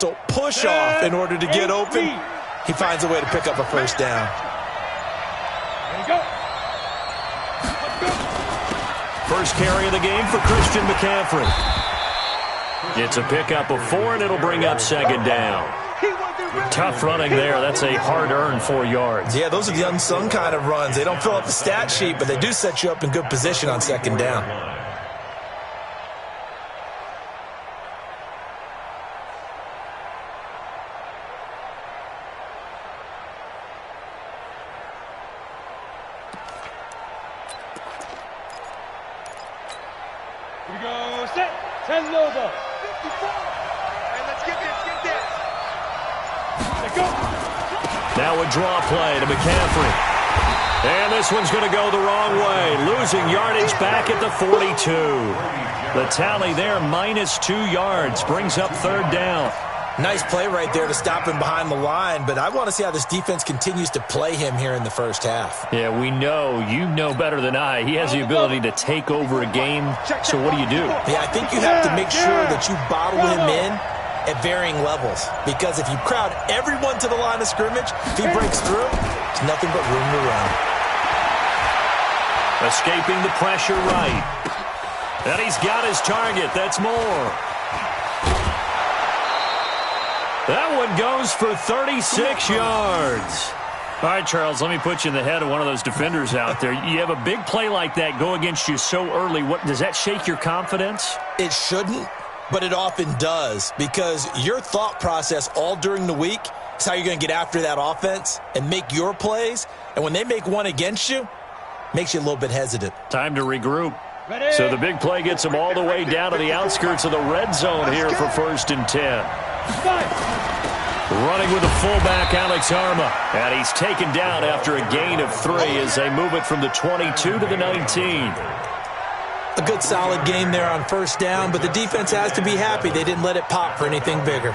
So push off in order to get open. He finds a way to pick up a first down. There you go. First carry of the game for Christian McCaffrey. It's a pickup of 4, and it'll bring up second down. Tough running there. That's a hard-earned 4 yards. Yeah, those are the unsung kind of runs. They don't fill up the stat sheet, but they do set you up in good position on second down. Here we go. Set. 10 over. 54. Hey, let's get this. Get this. Let go. Now a draw play to McCaffrey. And this one's going to go the wrong way. Losing yardage back at the 42. The tally there, -2 yards. Brings up third down. Nice play right there to stop him behind the line, but I want to see how this defense continues to play him here in the first half. Yeah, we know. You know better than I. He has the ability to take over a game. So what do? Yeah, I think you have to make sure that you bottle him in at varying levels, because if you crowd everyone to the line of scrimmage, if he breaks through, there's nothing but room to run. Escaping the pressure right. And he's got his target. That's more. That one goes for 36 yards. All right, Charles, let me put you in the head of one of those defenders out there. You have a big play like that go against you so early. What does that shake your confidence? It shouldn't, but it often does, because your thought process all during the week is how you're going to get after that offense and make your plays. And when they make one against you, it makes you a little bit hesitant. Time to regroup. So the big play gets them all the way down to the outskirts of the red zone here for 1st and 10. Running with the fullback, Alex Arma. And he's taken down after a gain of 3 as they move it from the 22 to the 19. A good solid game there on first down, but the defense has to be happy they didn't let it pop for anything bigger.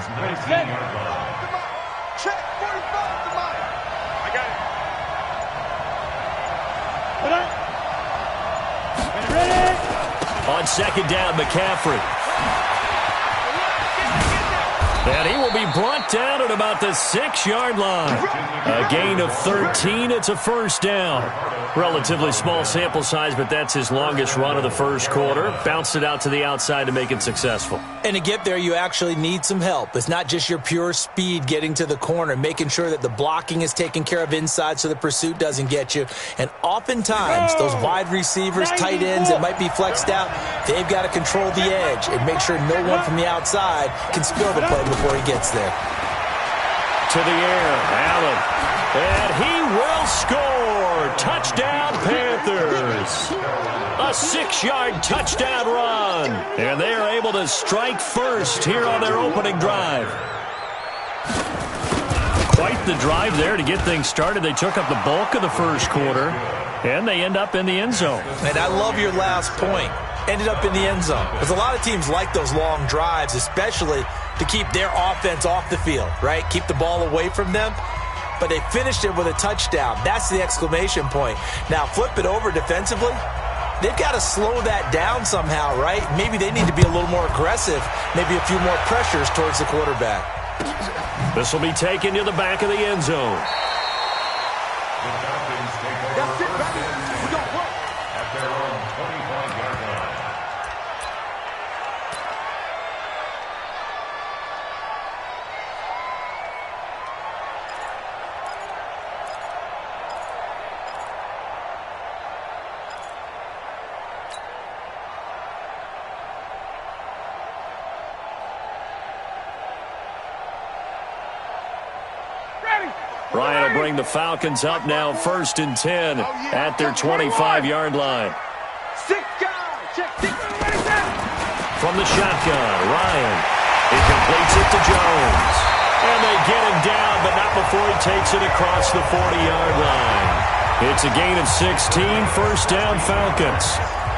Check 45 to mine. I got it. Ready? On second down, McCaffrey. And he will be brought down at about the 6-yard line. A gain of 13. It's a first down. Relatively small sample size, but that's his longest run of the first quarter. Bounced it out to the outside to make it successful. And to get there, you actually need some help. It's not just your pure speed getting to the corner, making sure that the blocking is taken care of inside so the pursuit doesn't get you. And oftentimes, those wide receivers, tight ends that might be flexed out, they've got to control the edge and make sure no one from the outside can spill the play before he gets there. To the air, Allen. And he will score. Touchdown, Panthers. A 6-yard touchdown run. And they are able to strike first here on their opening drive. Quite the drive there to get things started. They took up the bulk of the first quarter, and they end up in the end zone. And I love your last point. Ended up in the end zone. Because a lot of teams like those long drives, especially to keep their offense off the field, right? Keep the ball away from them. But they finished it with a touchdown. That's the exclamation point. Now, flip it over defensively. They've got to slow that down somehow, right? Maybe they need to be a little more aggressive. Maybe a few more pressures towards the quarterback. This will be taken to the back of the end zone. That's it, baby. We're going to play. At their own 25-yard line. Ryan will bring the Falcons up now 1st and 10 at their 25-yard line. 6 guys. Check 6. From the shotgun, Ryan. He completes it to Jones. And they get him down, but not before he takes it across the 40-yard line. It's a gain of 16, first down Falcons.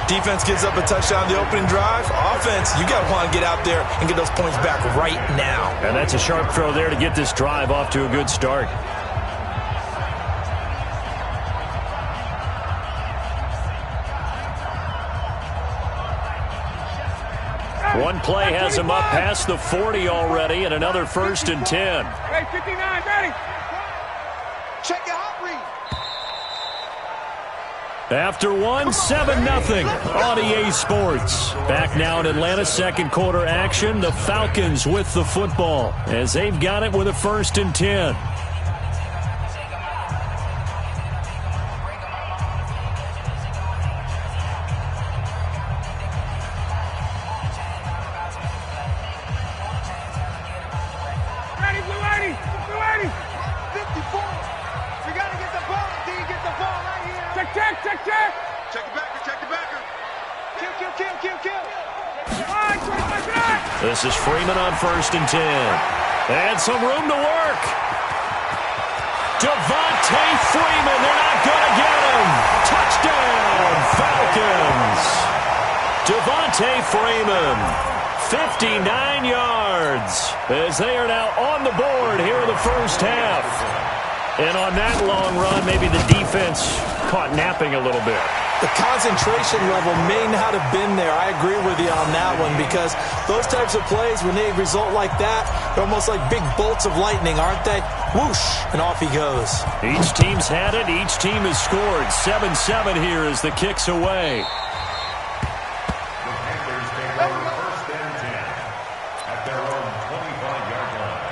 Defense gives up a touchdown the opening drive. Offense, you got to want to get out there and get those points back right now. And that's a sharp throw there to get this drive off to a good start. One play has him up past the 40 already, and another 1st and 10. Hey, 59, ready. Check your hot read. After one, 7-0 on EA Sports. Back now in Atlanta, second quarter action. The Falcons with the football as they've got it with a 1st and 10. Ready, Blue 80. Blue 80. 54. We got to get the ball. D, get the ball right here. Check, check, check, check. Check the backer, check the backer. Kill, kill, kill, kill, kill. All right, 25 back. This is Freeman on 1st and 10. And some room to work. Devontae Freeman, they're not going to get him. Touchdown, Falcons. Devontae Freeman, 59 yards, as they are now on the board here in the first half. And on that long run, maybe the defense caught napping a little bit. The concentration level may not have been there. I agree with you on that one, because those types of plays, when they result like that, they're almost like big bolts of lightning, aren't they? Whoosh, and off he goes. Each team's had it. Each team has scored. 7-7 here as the kick's away. The Panthers take over 1st and 10 at their own 25-yard line.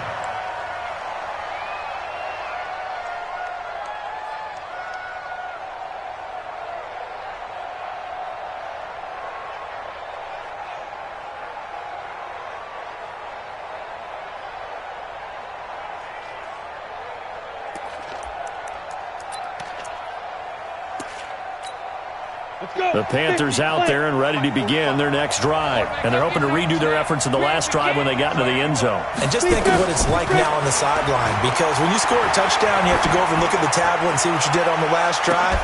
Let's go. The Panthers out there and ready to begin their next drive. And they're hoping to redo their efforts in the last drive when they got into the end zone. And just think of what it's like now on the sideline, because when you score a touchdown, you have to go over and look at the tablet and see what you did on the last drive.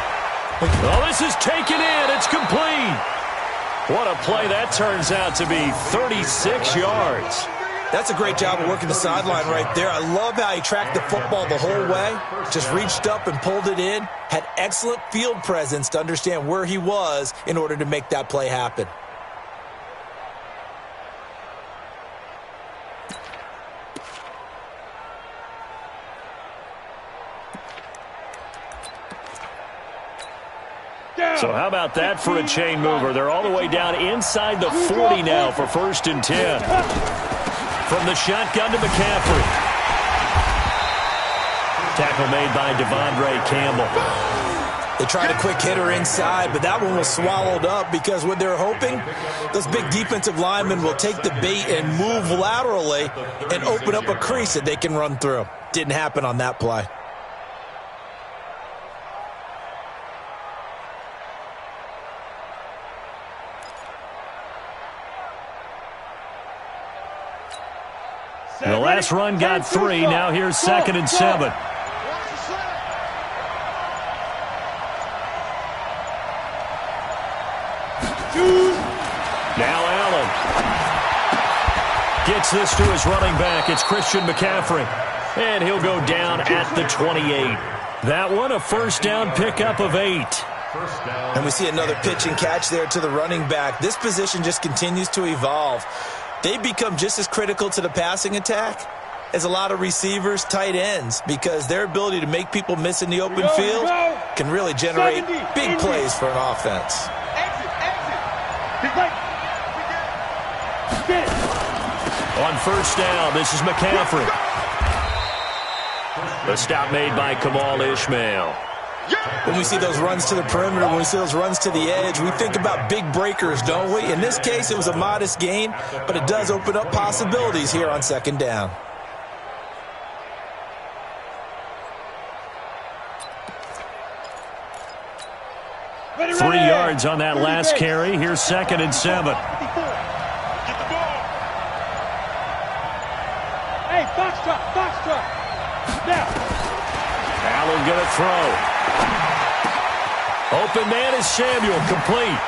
Oh, this is taken in. It's complete. What a play that turns out to be. 36 yards. That's a great job of working the sideline right there. I love how he tracked the football the whole way, just reached up and pulled it in, had excellent field presence to understand where he was in order to make that play happen. So how about that for a chain mover? They're all the way down inside the 40 now for 1st and 10. From the shotgun to McCaffrey. Tackle made by Devondre Campbell. They tried a quick hitter inside, but that one was swallowed up because what they're hoping, those big defensive linemen will take the bait and move laterally and open up a crease that they can run through. Didn't happen on that play. The last run got 3. Now here's 2nd and 7. Now Allen gets this to his running back. It's Christian McCaffrey. And he'll go down at the 28. That one a 1st down pickup of 8. And we see another pitch and catch there to the running back. This position just continues to evolve. They become just as critical to the passing attack as a lot of receivers, tight ends, because their ability to make people miss in the open field can really generate big plays for an offense. On 1st down, this is McCaffrey. The stop made by Kamal Ishmael. When we see those runs to the perimeter, when we see those runs to the edge, we think about big breakers, don't we? In this case, it was a modest gain, but it does open up possibilities here on 2nd down. Ready, 3 ready. yards on that last carry. Here's 2nd and 7. Get the ball. Hey, box truck, box truck. Now. Allen going to throw. Open man is Samuel, complete.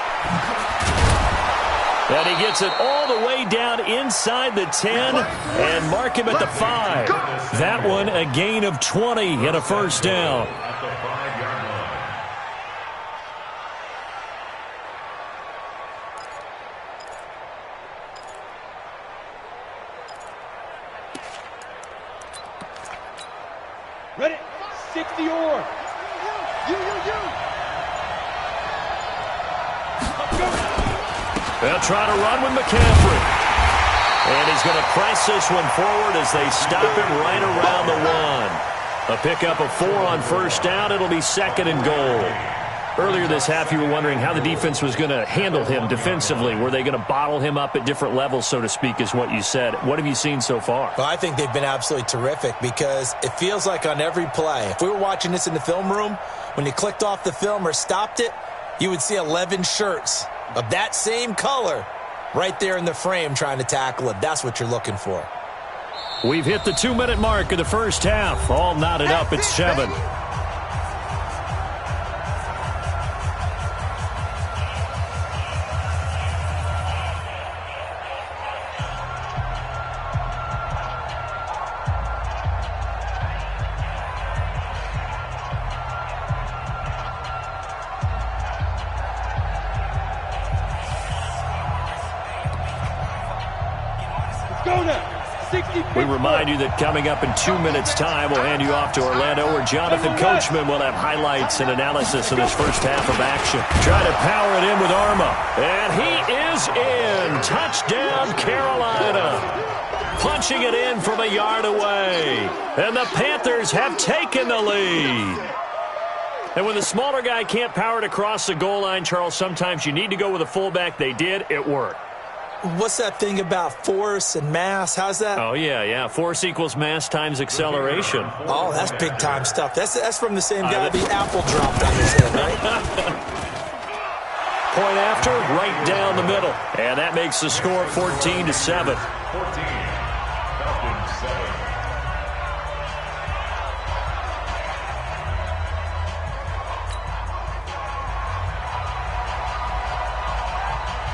And he gets it all the way down inside the 10 and mark him at the 5. That one a gain of 20 and a 1st down. At the 5-yard line. Ready? 60 or. You. They'll try to run with McCaffrey. And he's going to press this one forward as they stop him right around the 1. A pickup of 4 on first down. It'll be 2nd and goal. Earlier this half, you were wondering how the defense was going to handle him defensively. Were they going to bottle him up at different levels, so to speak, is what you said. What have you seen so far? Well, I think they've been absolutely terrific because it feels like on every play, if we were watching this in the film room, when you clicked off the film or stopped it, you would see 11 shirts of that same color right there in the frame trying to tackle it. That's what you're looking for. We've hit the 2-minute mark of the first half. All knotted up at 7. We remind you that coming up in 2 minutes' time, we'll hand you off to Orlando, where Jonathan Coachman will have highlights and analysis of this first half of action. Try to power it in with Arma. And he is in. Touchdown, Carolina. Punching it in from a yard away. And the Panthers have taken the lead. And when the smaller guy can't power it across the goal line, Charles, sometimes you need to go with a fullback. They did. It worked. What's that thing about force and mass? How's that? Oh, yeah. Force equals mass times acceleration. Oh, that's big-time stuff. That's from the same guy the apple dropped on his head, right? Point after, right down the middle. And that makes the score 14-7. 14. Falcons 7.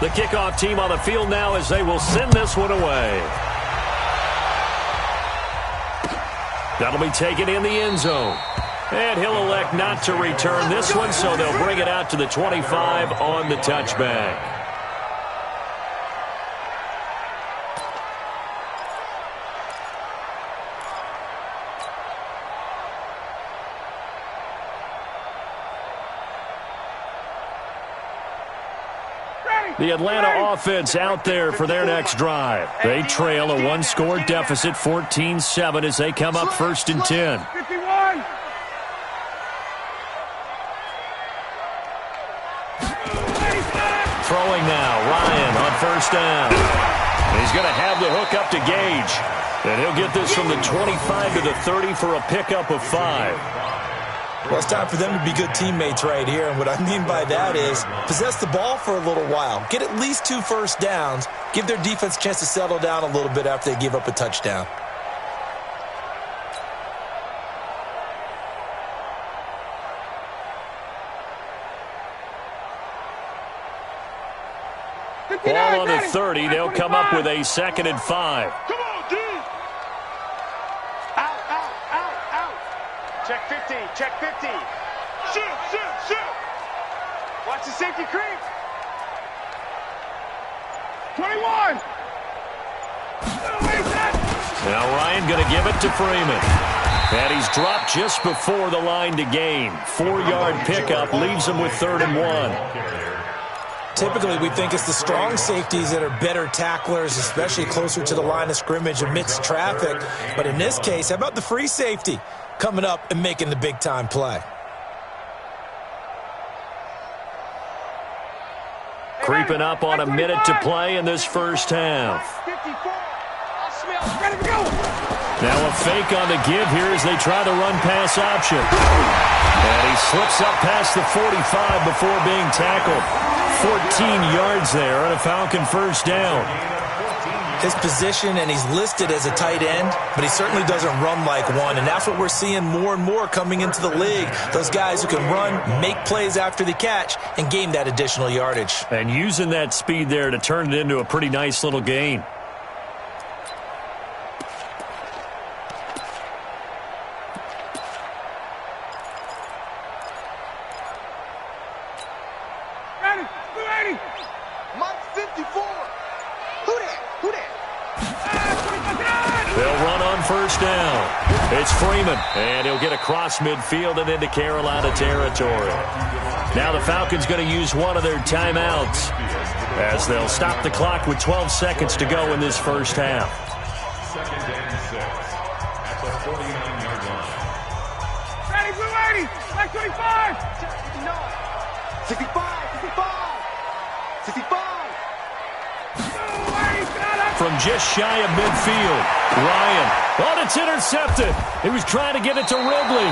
The kickoff team on the field now as they will send this one away. That'll be taken in the end zone. And he'll elect not to return this one, so they'll bring it out to the 25 on the touchback. The Atlanta offense out there for their next drive. They trail a 1-score deficit, 14-7, as they come up 1st and 10. 51. Throwing now, Ryan on first down. He's going to have the hook up to Gage. And he'll get this from the 25 to the 30 for a pickup of 5. Well, it's time for them to be good teammates right here. And what I mean by that is possess the ball for a little while. Get at least 2 first downs. Give their defense a chance to settle down a little bit after they give up a touchdown. Ball on the 30. They'll come up with a 2nd and 5. Come on, D. Out. Check 50. Check 50. Shoot. Watch the safety creep. 21. Now Ryan going to give it to Freeman. And he's dropped just before the line to gain. 4-yard pickup leaves him with 3rd and 1. Typically, we think it's the strong safeties that are better tacklers, especially closer to the line of scrimmage amidst traffic. But in this case, how about the free safety coming up and making the big-time play? Creeping up on a minute to play in this first half. 54. Ready to go. Now a fake on the give here as they try the run-pass option. And he slips up past the 45 before being tackled. 14 yards there on a Falcon first down. His position, and he's listed as a tight end, but he certainly doesn't run like one, and that's what we're seeing more and more coming into the league. Those guys who can run, make plays after the catch, and gain that additional yardage. And using that speed there to turn it into a pretty nice little gain. first down. It's Freeman, and he'll get across midfield and into Carolina territory. Now the Falcons going to use one of their timeouts as they'll stop the clock with 12 seconds to go in this first half. 2nd and 6 at the 49-yard line. Ready, blue 80, like 25. 65, 65, 65. From just shy of midfield, Ryan. Oh, it's intercepted. He was trying to get it to Ridley.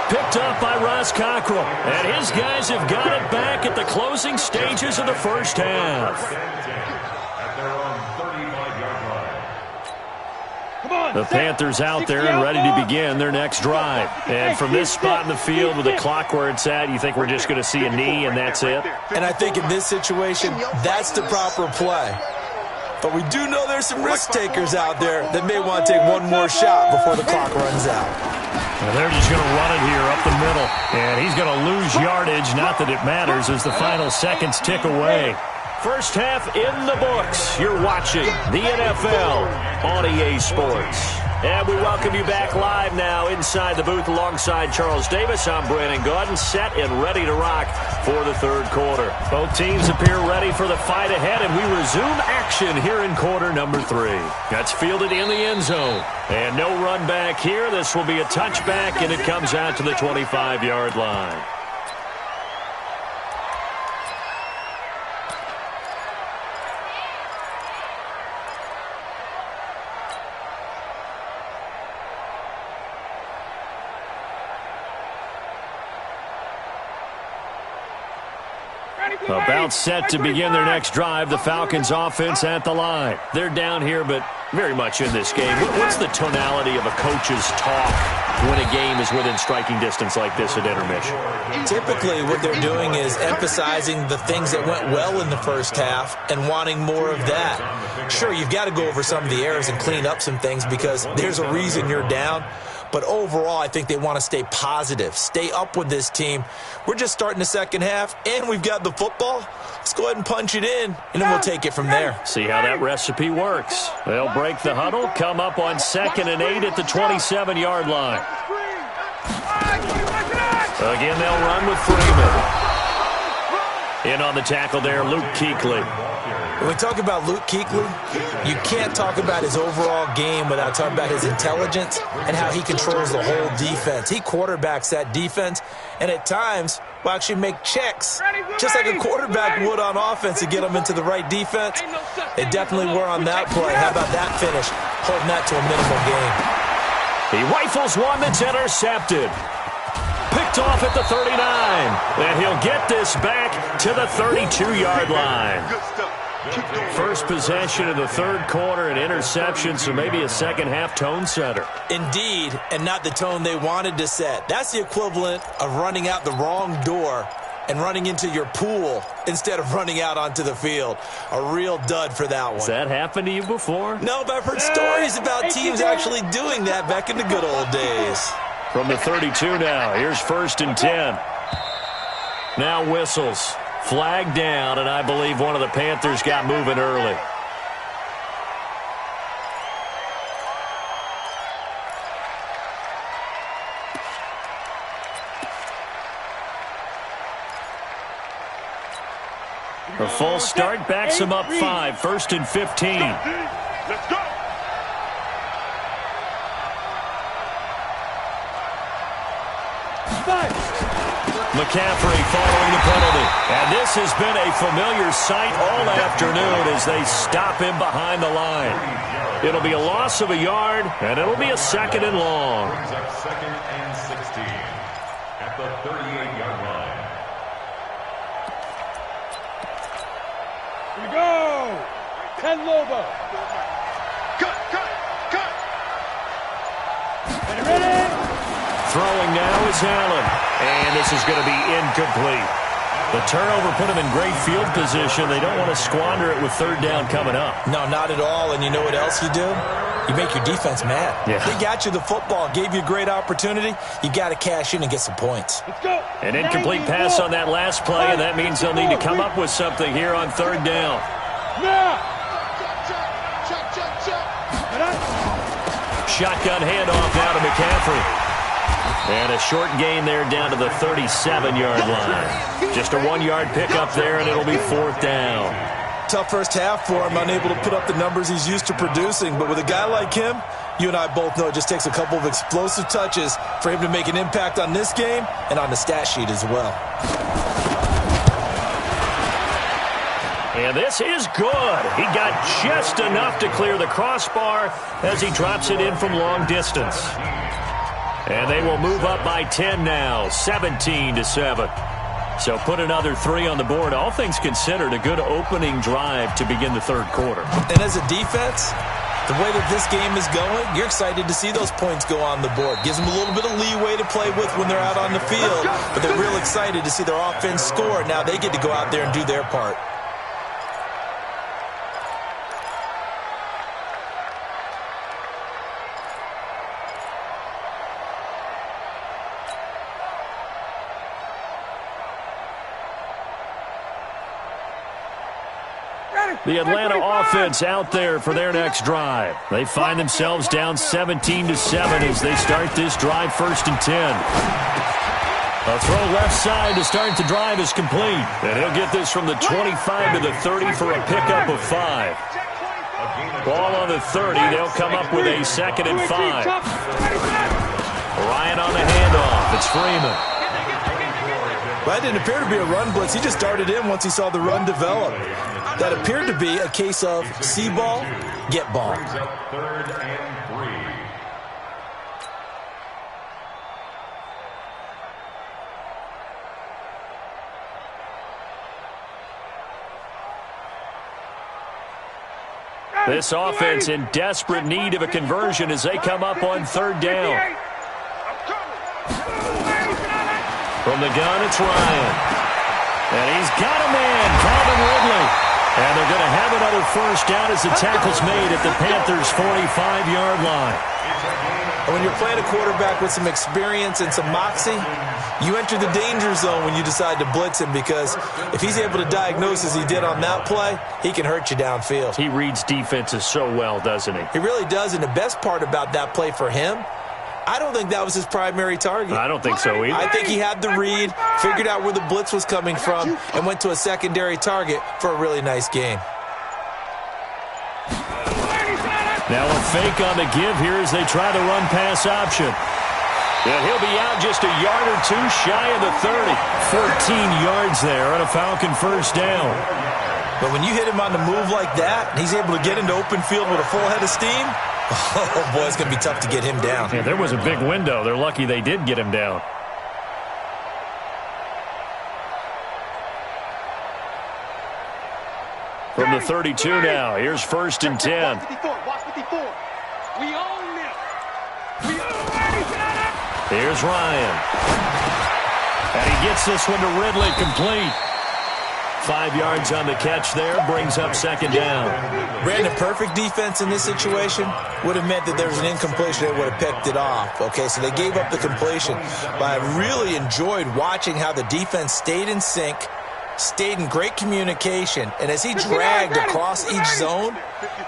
Picked up by Ross Cockrell. And his guys have got it back at the closing stages of the first half. At their own 35-yard line. The Panthers out there and ready to begin their next drive. And from this spot in the field with the clock where it's at, you think we're just going to see a knee and that's it? And I think in this situation, that's the proper play. But we do know there's some risk takers out there that may want to take one more shot before the clock runs out. And they're just going to run it here up the middle. And he's going to lose yardage. Not that it matters as the final seconds tick away. First half in the books. You're watching the NFL on EA Sports. And we welcome you back live now inside the booth alongside Charles Davis. I'm Brandon Gaudin, set and ready to rock for the third quarter. Both teams appear ready for the fight ahead, and we resume action here in quarter number 3. That's fielded in the end zone. And no run back here. This will be a touchback, and it comes out to the 25-yard line. About set to begin their next drive. The Falcons offense at the line. They're down here, but very much in this game. What's the tonality of a coach's talk when a game is within striking distance like this at intermission? Typically, what they're doing is emphasizing the things that went well in the first half and wanting more of that. Sure, you've got to go over some of the errors and clean up some things because there's a reason you're down. But overall, I think they want to stay positive, stay up with this team. We're just starting the second half, and we've got the football. Let's go ahead and punch it in, and then we'll take it from there. See how that recipe works. They'll break the huddle, come up on 2nd and 8 at the 27-yard line. Again, they'll run with Freeman. In on the tackle there, Luke Kuechly. When we talk about Luke Kuechly, you can't talk about his overall game without talking about his intelligence and how he controls the whole defense. He quarterbacks that defense, and at times will actually make checks, just like a quarterback would on offense to get them into the right defense. They definitely were on that play. How about that finish, holding that to a minimal gain? He rifles one that's intercepted. Picked off at the 39, and he'll get this back to the 32-yard line. First possession of the third quarter, an interception, so maybe a second-half tone setter. Indeed, and not the tone they wanted to set. That's the equivalent of running out the wrong door and running into your pool instead of running out onto the field. A real dud for that one. Has that happened to you before? No, but I've heard stories about teams actually doing that back in the good old days. From the 32 now, here's 1st and 10. Now whistles. Flag down, and I believe one of the Panthers got moving early. A full start backs him up 5, 1st and 15. Let's go. McCaffrey following the penalty. And this has been a familiar sight all afternoon as they stop him behind the line. It'll be a loss of a yard, and it'll be a 2nd and long. Brings up 2nd and 16 at the 38-yard line. Here we go. Ken Lobo. Cut. Ready. Throwing now is Allen, and this is going to be incomplete. The turnover put them in great field position. They don't want to squander it with 3rd down coming up. No, not at all. And you know what else you do? You make your defense mad. Yeah. They got you the football, gave you a great opportunity. You got to cash in and get some points. Let's go. An incomplete pass on that last play, and that means they'll need to come up with something here on 3rd down. Now. shotgun handoff now to McCaffrey. And a short gain there down to the 37-yard line. Just a 1-yard pickup there, and it'll be 4th down. Tough first half for him, unable to put up the numbers he's used to producing. But with a guy like him, you and I both know it just takes a couple of explosive touches for him to make an impact on this game and on the stat sheet as well. And this is good. He got just enough to clear the crossbar as he drops it in from long distance. And they will move up by 10 now, 17-7. So put another 3 on the board. All things considered, a good opening drive to begin the third quarter. And as a defense, the way that this game is going, you're excited to see those points go on the board. Gives them a little bit of leeway to play with when they're out on the field. But they're real excited to see their offense score. Now they get to go out there and do their part. The Atlanta offense out there for their next drive. They find themselves down 17-7 as they start this drive 1st and 10. A throw left side to start the drive is complete. And he'll get this from the 25 to the 30 for a pickup of 5. Ball on the 30. They'll come up with a 2nd and 5. Ryan on the handoff. It's Freeman. Well, that didn't appear to be a run blitz. He just darted in once he saw the run develop. That appeared to be a case of see ball, get ball. 3rd and 3. This offense in desperate need of a conversion as they come up on 3rd down. From the gun, it's Ryan. And he's got a man, Calvin Ridley. And they're going to have another 1st down as the tackle's made at the Panthers' 45-yard line. And when you're playing a quarterback with some experience and some moxie, you enter the danger zone when you decide to blitz him, because if he's able to diagnose as he did on that play, he can hurt you downfield. He reads defenses so well, doesn't he? He really does, and the best part about that play for him, I don't think that was his primary target. I don't think so either. I think he had the read, figured out where the blitz was coming from, and went to a secondary target for a really nice game. Now a fake on the give here as they try the run-pass option. And he'll be out just a yard or 2 shy of the 30. 14 yards there on a Falcon 1st down. But when you hit him on the move like that, and he's able to get into open field with a full head of steam, oh, boy, it's going to be tough to get him down. Yeah, there was a big window. They're lucky they did get him down. From the 32 now, here's 1st and 10. We own this. Here's Ryan. And he gets this one to Ridley, complete. 5 yards on the catch there, brings up 2nd down. Brandon, perfect defense in this situation would have meant that there was an incompletion. They would have picked it off. Okay, so they gave up the completion. But I really enjoyed watching how the defense stayed in sync, stayed in great communication. And as he dragged across each zone,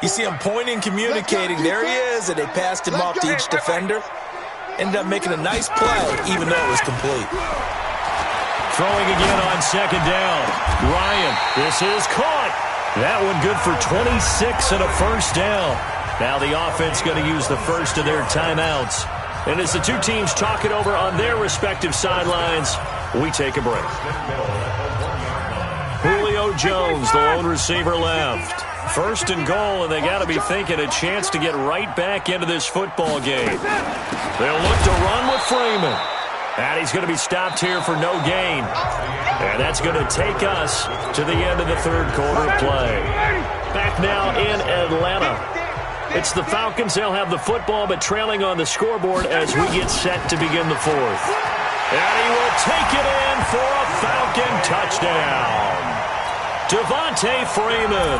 you see him pointing, communicating. There he is, and they passed him off to each defender. Ended up making a nice play, even though it was complete. Throwing again on 2nd down. Ryan, this is caught. That one good for 26 and a 1st down. Now the offense going to use the first of their timeouts. And as the two teams talk it over on their respective sidelines, we take a break. Julio Jones, the lone receiver, left. 1st and goal, and they got to be thinking a chance to get right back into this football game. They'll look to run with Freeman. And he's going to be stopped here for no gain. And that's going to take us to the end of the 3rd quarter of play. Back now in Atlanta. It's the Falcons. They'll have the football, but trailing on the scoreboard as we get set to begin the 4th. And he will take it in for a Falcon touchdown. Devontae Freeman.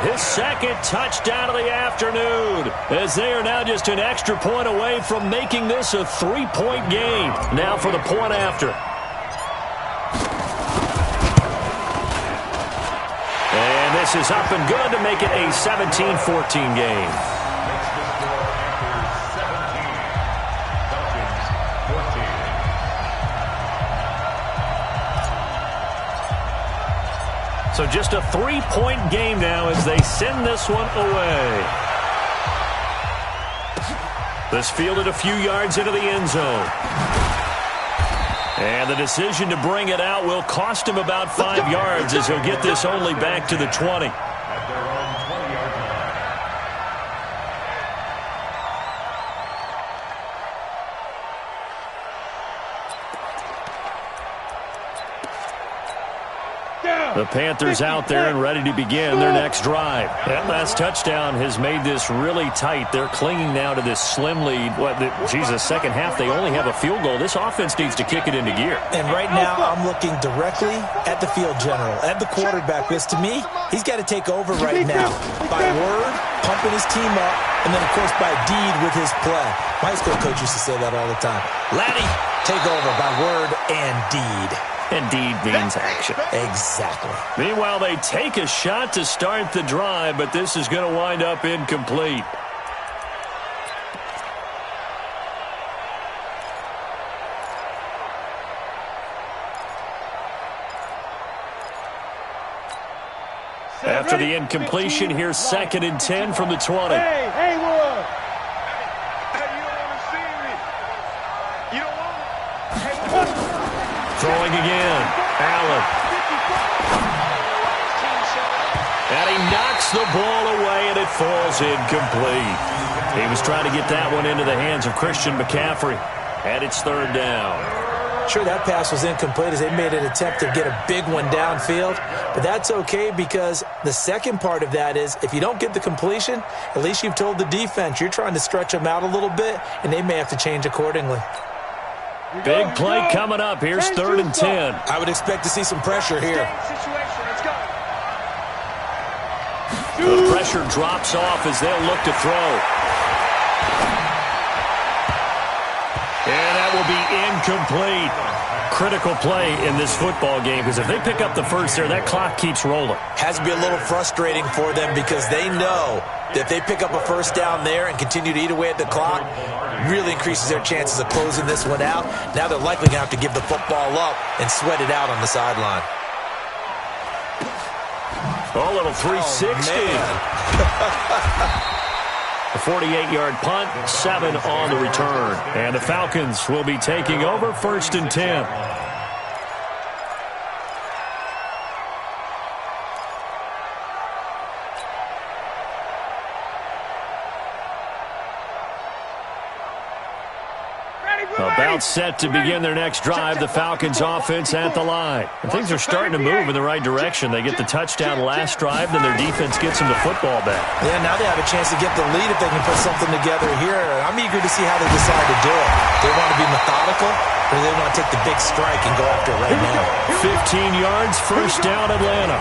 His 2nd touchdown of the afternoon, as they are now just an extra point away from making this a 3-point game. Now for the point after. And this is up and good to make it a 17-14 game. So just a 3-point game now as they send this one away. This fielded a few yards into the end zone. And the decision to bring it out will cost him about 5 yards as he'll get this only back to the 20. At their own 20-yard line. The Panthers out there and ready to begin their next drive. That last touchdown has made this really tight. They're clinging now to this slim lead. Second half, they only have a field goal. This offense needs to kick it into gear. And right now, I'm looking directly at the field general, at the quarterback, because to me, he's got to take over right now. By word, pumping his team up, and then, of course, by deed with his play. My high school coach used to say that all the time. Laddie, take over by word and deed. Indeed means action. Exactly. Meanwhile, they take a shot to start the drive, but this is going to wind up incomplete. After the incompletion, here's 2nd and 10 from the 20. Hey, Haywood! Throwing again. Allen. And he knocks the ball away, and it falls incomplete. He was trying to get that one into the hands of Christian McCaffrey. And it's 3rd down. Sure, that pass was incomplete as they made an attempt to get a big one downfield. But that's okay because the second part of that is if you don't get the completion, at least you've told the defense you're trying to stretch them out a little bit, and they may have to change accordingly. Big play coming up. Here's 3rd and 10. I would expect to see some pressure here. The pressure drops off as they'll look to throw. And that will be incomplete. Critical play in this football game because if they pick up the first there, that clock keeps rolling. Has to be a little frustrating for them because they know that if they pick up a first down there and continue to eat away at the clock, really increases their chances of closing this one out. Now they're likely going to have to give the football up and sweat it out on the sideline. Oh, little 360. A 48-yard punt, 7 on the return. And the Falcons will be taking over 1st and 10. About set to begin their next drive, the Falcons offense at the line. And things are starting to move in the right direction. They get the touchdown last drive, then their defense gets them the football back. Yeah, now they have a chance to get the lead if they can put something together here. I'm eager to see how they decide to do it. They want to be methodical, or they want to take the big strike and go after it right now. 15 yards, 1st down, Atlanta.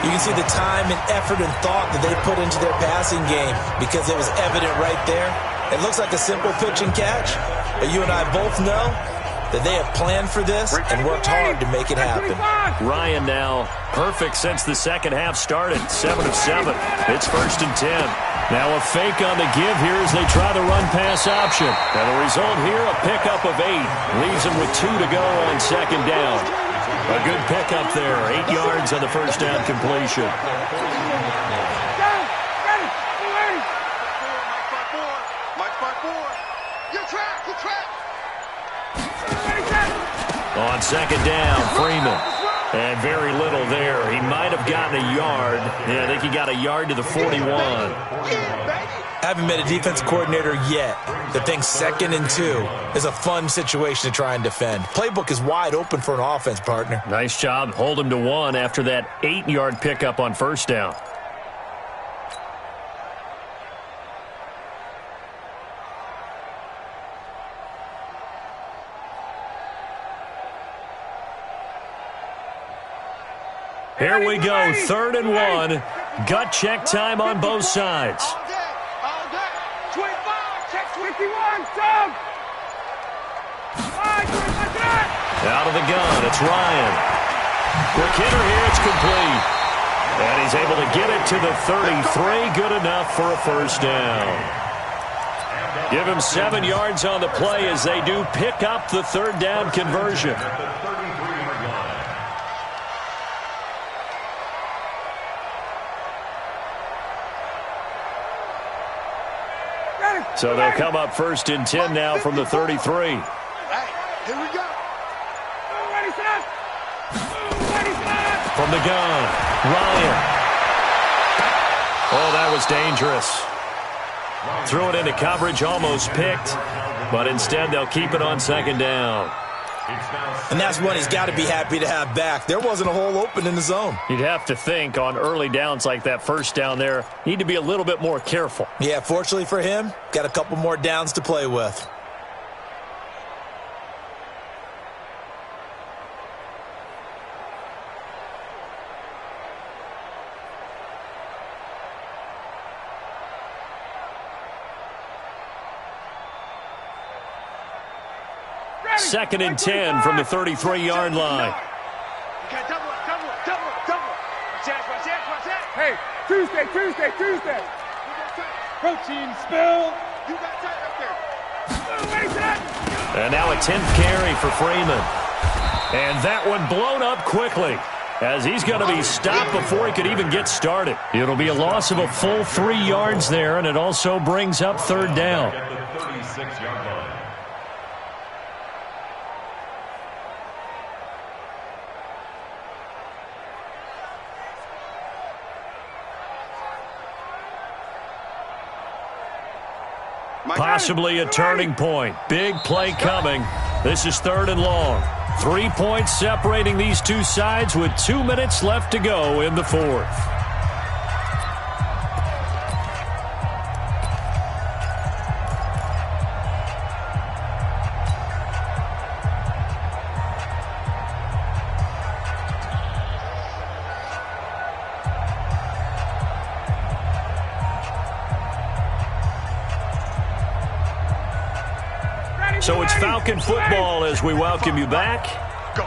You can see the time and effort and thought that they put into their passing game because it was evident right there. It looks like a simple pitch and catch, but you and I both know that they have planned for this and worked hard to make it happen. Ryan now perfect since the second half started. 7 of 7. It's 1st and 10. Now a fake on the give here as they try the run-pass option. And the result here, a pickup of 8. Leaves them with 2 to go on 2nd down. A good pickup there. 8 yards on the 1st down completion. On 2nd down, Freeman. And very little there. He might have gotten a yard. Yeah, I think he got a yard to the 41. Haven't been a defense coordinator yet that thinks 2nd and 2 is a fun situation to try and defend. Playbook is wide open for an offense, partner. Nice job. Hold him to 1 after that 8-yard pickup on 1st down. Here we go, 3rd and 1. Gut check time on both sides. All day. 25, check 21, Doug. Out of the gun, it's Ryan. Quick hitter here, it's complete. And he's able to get it to the 33. Good enough for a 1st down. Give him 7 yards on the play as they do pick up the 3rd down conversion. So they'll come up 1st and 10 now from the 33. Hey, here we go. Ready, set. Ready, set. From the gun, Ryan. Oh, that was dangerous. Threw it into coverage, almost picked, but instead they'll keep it on 2nd down. And that's what he's got to be happy to have back. There wasn't a hole open in the zone. You'd have to think on early downs like that 1st down there, need to be a little bit more careful. Yeah, fortunately for him, got a couple more downs to play with. Second and 10 from the 33-yard line. Hey, Tuesday. Protein spill. You got time up there. And now a 10th carry for Freeman. And that one blown up quickly, as he's going to be stopped before he could even get started. It'll be a loss of a full 3 yards there, and it also brings up 3rd down. At the 36-yard line. Possibly a turning point. Big play coming. This is 3rd and long. 3 points separating these two sides with 2 minutes left to go in the 4th. So it's Falcon football as we welcome you back.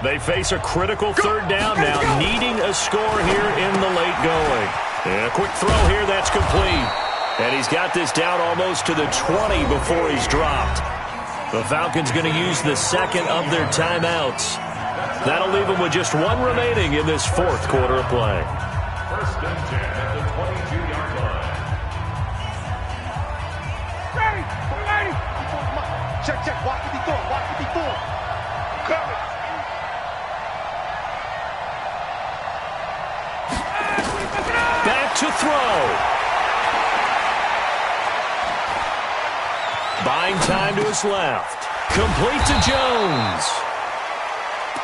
They face a critical 3rd down now, needing a score here in the late going. And a quick throw here, that's complete. And he's got this down almost to the 20 before he's dropped. The Falcons going to use the 2nd of their timeouts. That'll leave them with just 1 remaining in this 4th quarter of play. 1st and 10 at the 22-yard line. Ready. Check. Watch 54. Cover. Back to throw. Buying time to his left. Complete to Jones.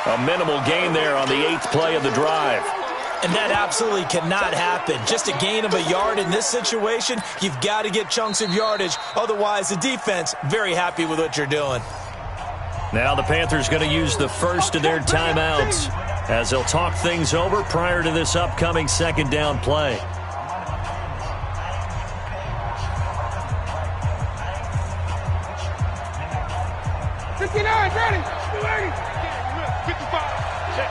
A minimal gain there on the 8th play of the drive. And that absolutely cannot happen. Just a gain of a yard in this situation, you've got to get chunks of yardage. Otherwise, the defense, very happy with what you're doing. Now the Panthers going to use the 1st of their timeouts as they'll talk things over prior to this upcoming 2nd down play. Ready. 55. Check.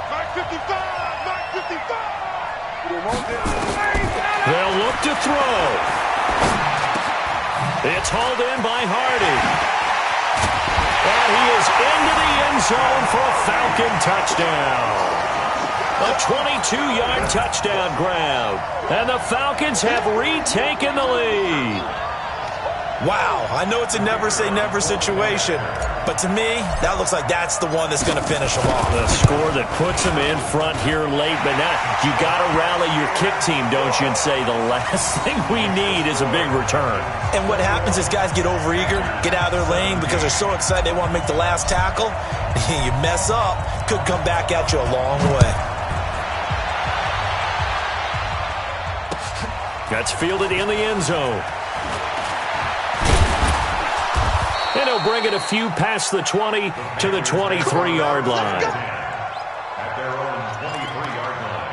Mark 55. They'll look to throw. It's hauled in by Hardy. And he is into the end zone for a Falcon touchdown. A 22-yard touchdown grab. And the Falcons have retaken the lead. Wow, I know it's a never-say-never situation, but to me, that looks like that's the one that's going to finish them off. The score that puts them in front here late, but now you got to rally your kick team, don't you, and say the last thing we need is a big return. And what happens is guys get overeager, get out of their lane because they're so excited they want to make the last tackle. You mess up, could come back at you a long way. That's fielded in the end zone. And he'll bring it a few past the 20 to the 23-yard line. At their own 23-yard line.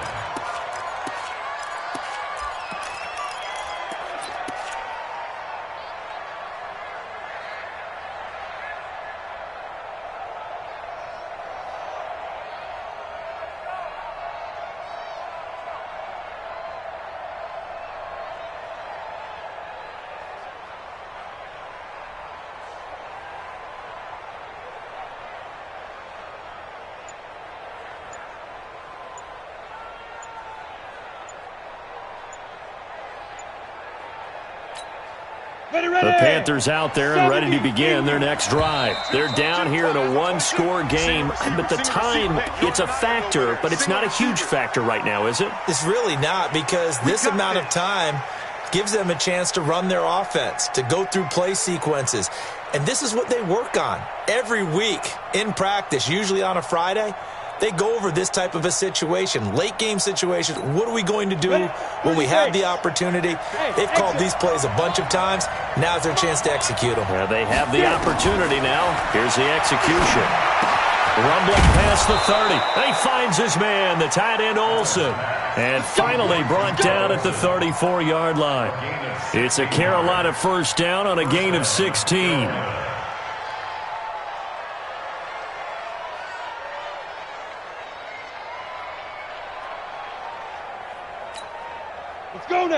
The Panthers out there and ready to begin their next drive. They're down here in a one-score game, but the time, it's a factor, but it's not a huge factor right now, is it? It's really not, because this amount of time gives them a chance to run their offense, to go through play sequences. And this is what they work on every week in practice, usually on a Friday. They go over this type of a situation, late game situation. What are we going to do when we have the opportunity? They've called these plays a bunch of times. Now's their chance to execute them. Well, they have the opportunity now. Here's the execution. Rumbling past the 30. He finds his man, the tight end Olsen. And finally brought down at the 34-yard line. It's a Carolina first down on a gain of 16.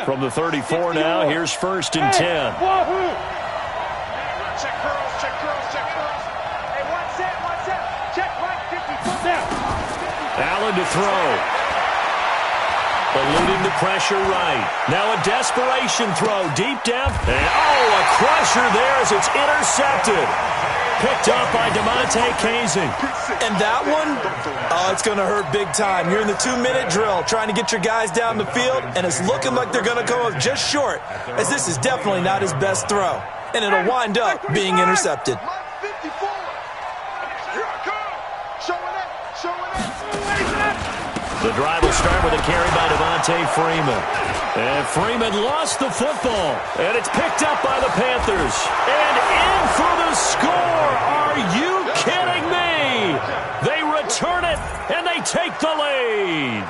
From the 34 now, here's first and 10. Check curls, check curls, check curls. Hey, one set. Check right, 54. Allen to throw. Eluding the pressure right. Now a desperation throw deep down. And a crusher there as it's intercepted. Picked up by DeMonte Casey. And that one, it's going to hurt big time. You're in the 2-minute drill trying to get your guys down the field, and it's looking like they're going to come up just short, as this is definitely not his best throw. And it'll wind up being intercepted. The drive will start with a carry by Devontae Freeman. And Freeman lost the football. And it's picked up by the Panthers. And in for the score. Are you kidding me? They return it, and they take the lead.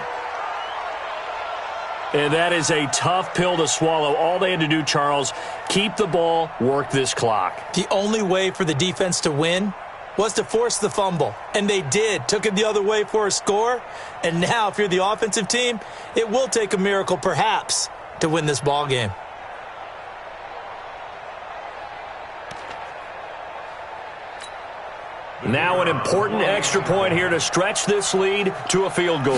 And that is a tough pill to swallow. All they had to do, Charles, keep the ball, work this clock. The only way for the defense to win was to force the fumble. And they did. Took it the other way for a score. And now, if you're the offensive team, it will take a miracle, perhaps, to win this ball game. Now an important extra point here to stretch this lead to a field goal.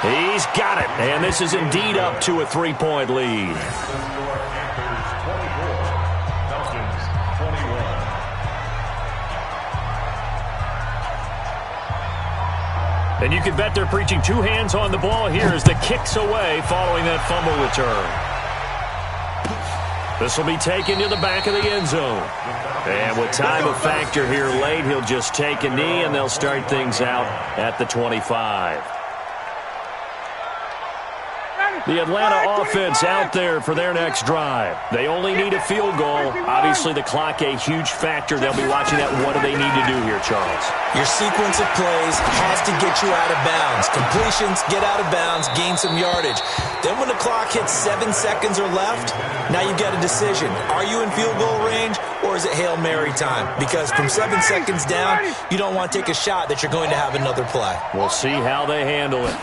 He's got it. And this is indeed up to a 3-point lead. And you can bet they're preaching two hands on the ball here as the kick's away following that fumble return. This will be taken to the back of the end zone. And with time a factor here late, he'll just take a knee, and they'll start things out at the 25. The Atlanta offense out there for their next drive. They only need a field goal. Obviously, the clock a huge factor. They'll be watching that. What do they need to do here, Charles? Your sequence of plays has to get you out of bounds. Completions, get out of bounds, gain some yardage. Then when the clock hits 7 seconds or left, now you've got a decision. Are you in field goal range, or is it Hail Mary time? Because from 7 seconds down, you don't want to take a shot that you're going to have another play. We'll see how they handle it.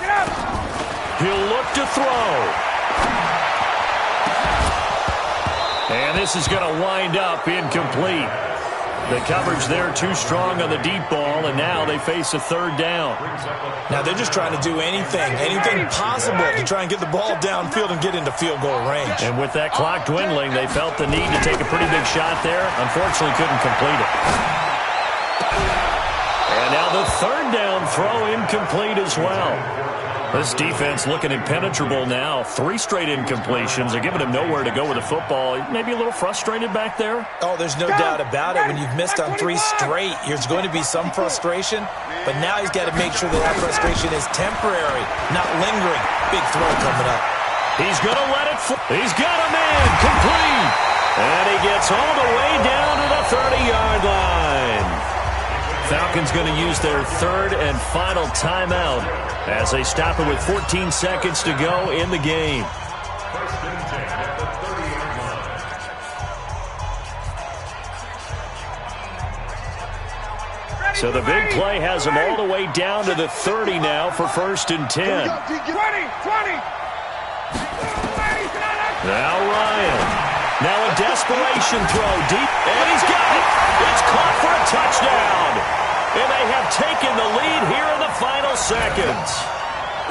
He'll look to throw. And this is going to wind up incomplete. The coverage there too strong on the deep ball, and now they face a third down. Now they're just trying to do anything possible to try and get the ball downfield and get into field goal range. And with that clock dwindling, they felt the need to take a pretty big shot there. Unfortunately, couldn't complete it. And now the third down throw incomplete as well. This defense looking impenetrable now. 3 straight incompletions. They're giving him nowhere to go with the football. Maybe a little frustrated back there. Oh, there's no doubt about it. When you've missed on 3 straight, there's going to be some frustration. But now he's got to make sure that frustration is temporary, not lingering. Big throw coming up. He's going to let it fly. He's got a man complete. And he gets all the way down to the 30-yard line. Falcons going to use their third and final timeout as they stop it with 14 seconds to go in the game. So the big play has them all the way down to the 30 now for first and 10. 20. Now Ryan. Now a desperation throw deep, and he's got it. It's caught for a touchdown. And they have taken the lead here in the final seconds.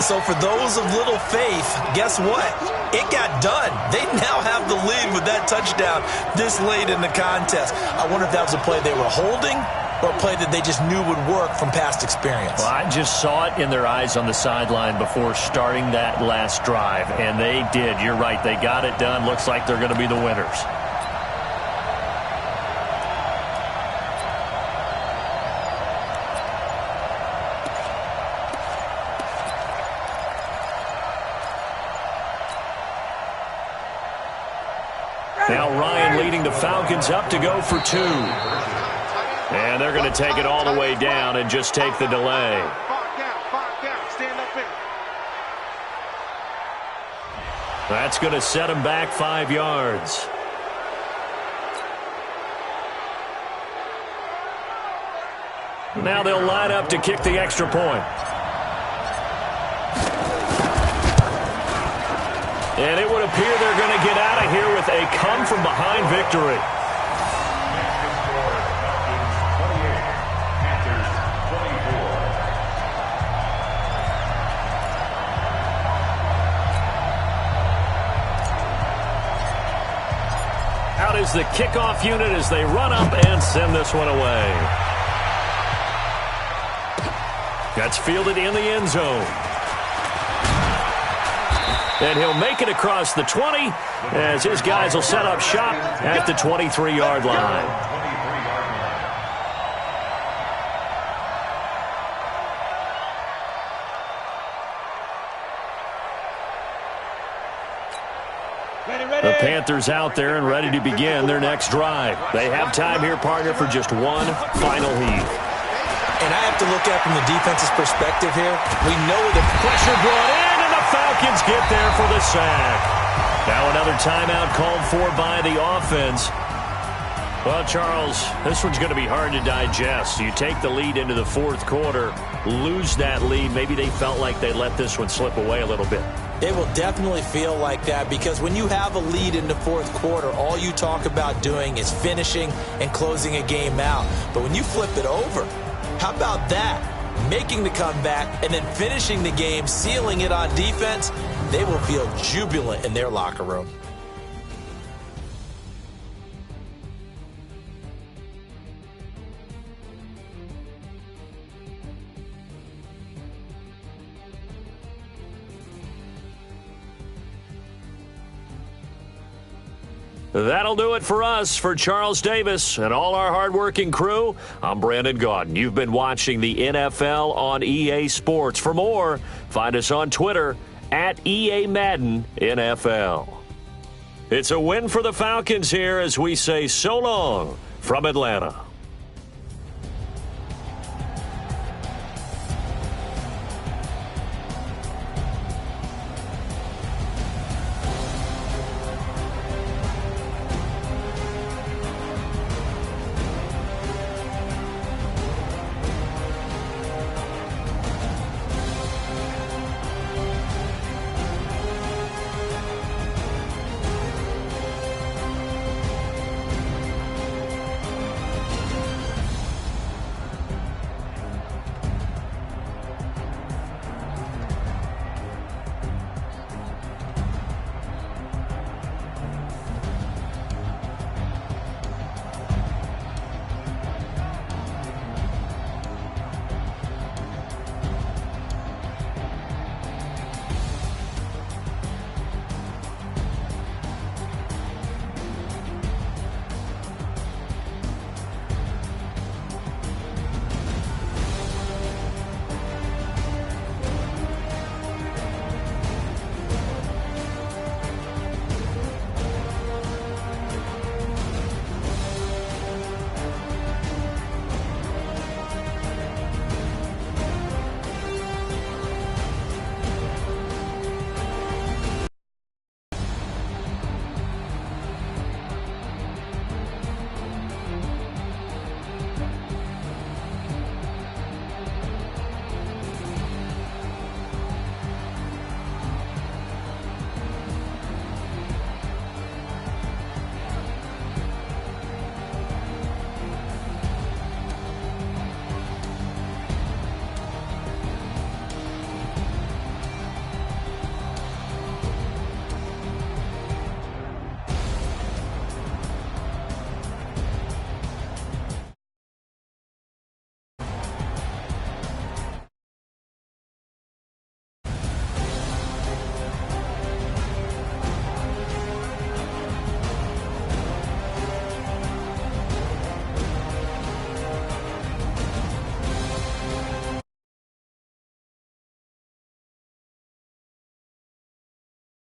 So for those of little faith, guess what? It got done. They now have the lead with that touchdown this late in the contest. I wonder if that was a play they were holding or a play that they just knew would work from past experience. Well, I just saw it in their eyes on the sideline before starting that last drive, and they did. You're right. They got it done. Looks like they're going to be the winners. Now Ryan leading the Falcons up to go for 2. And they're going to take it all the way down and just take the delay. That's going to set them back 5 yards. Now they'll line up to kick the extra point. And it would appear they're going to get out of here with a come-from-behind victory. Out is the kickoff unit as they run up and send this one away. That's fielded in the end zone. And he'll make it across the 20 as his guys will set up shop at the 23-yard line. The Panthers out there and ready to begin their next drive. They have time here, partner, for just one final heave. And I have to look at from the defense's perspective here. We know the pressure brought in, and the Falcons get there for the sack. Now another timeout called for by the offense. Well, Charles, this one's going to be hard to digest. You take the lead into the fourth quarter, lose that lead. Maybe they felt like they let this one slip away a little bit. It will definitely feel like that because when you have a lead in the fourth quarter, all you talk about doing is finishing and closing a game out. But when you flip it over, how about that? Making the comeback and then finishing the game, sealing it on defense, they will feel jubilant in their locker room. That'll do it for us. For Charles Davis and all our hardworking crew, I'm Brandon Gaudin. You've been watching the NFL on EA Sports. For more, find us on Twitter at EA Madden NFL. It's a win for the Falcons here as we say so long from Atlanta.